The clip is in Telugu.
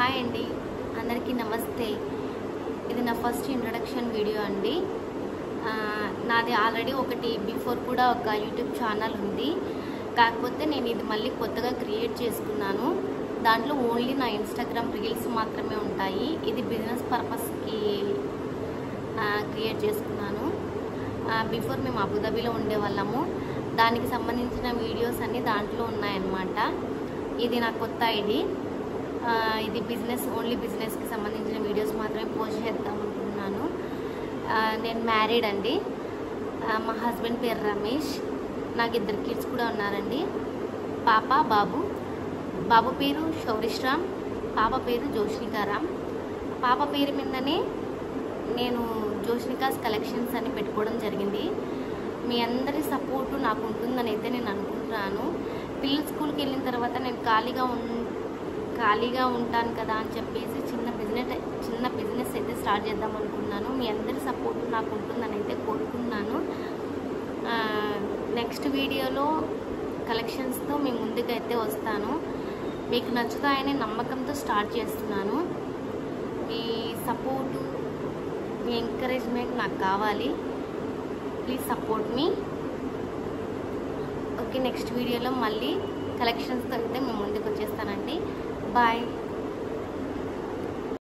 హాయ్ అండి, అందరికీ నమస్తే. ఇది నా ఫస్ట్ ఇంట్రడక్షన్ వీడియో అండి. నాది ఆల్రెడీ ఒకటి బిఫోర్ కూడా ఒక యూట్యూబ్ ఛానల్ ఉంది. కాకపోతే నేను ఇది మళ్ళీ కొత్తగా క్రియేట్ చేసుకున్నాను. దాంట్లో ఓన్లీ నా ఇన్స్టాగ్రామ్ రీల్స్ మాత్రమే ఉంటాయి. ఇది బిజినెస్ పర్పస్కి క్రియేట్ చేసుకున్నాను. బిఫోర్ మేము అబుదాబిలో ఉండేవాళ్ళము. దానికి సంబంధించిన వీడియోస్ అన్నీ దాంట్లో ఉన్నాయన్నమాట. ఇది నా కొత్త ఐడి. ఇది ఓన్లీ బిజినెస్కి సంబంధించిన వీడియోస్ మాత్రమే పోస్ట్ చేద్దాం అనుకుంటున్నాను. నేను మ్యారీడ్ అండి. మా హస్బెండ్ పేరు రమేష్. నాకు 2 కిడ్స్ కూడా ఉన్నారండి, పాప బాబు. బాబు పేరు శౌరిశ్రామ్, పాప పేరు జోష్నికారామ్. పాప పేరు మీదనే నేను జోష్నికాస్ కలెక్షన్స్ అని పెట్టుకోవడం జరిగింది. మీ అందరి సపోర్టు నాకు ఉంటుందని అయితే నేను అనుకుంటున్నాను. పిల్లలు స్కూల్కి వెళ్ళిన తర్వాత నేను ఖాళీగా ఉంటాను కదా అని చెప్పేసి చిన్న బిజినెస్ అయితే స్టార్ట్ చేద్దాం అనుకున్నాను. మీ అందరి సపోర్ట్ నాకు ఉంటుందని అయితే కోరుకుంటున్నాను. నెక్స్ట్ వీడియోలో కలెక్షన్స్తో మీ ముందుకైతే వస్తాను. మీకు నచ్చుతాయనే నమ్మకంతో స్టార్ట్ చేస్తున్నాను. మీ సపోర్టు, మీ ఎంకరేజ్మెంట్ నాకు కావాలి. Please support me. Okay, next వీడియోలో మళ్ళీ కలెక్షన్స్తో అయితే మేము ముందుకు వచ్చేస్తానండి. బాయ్.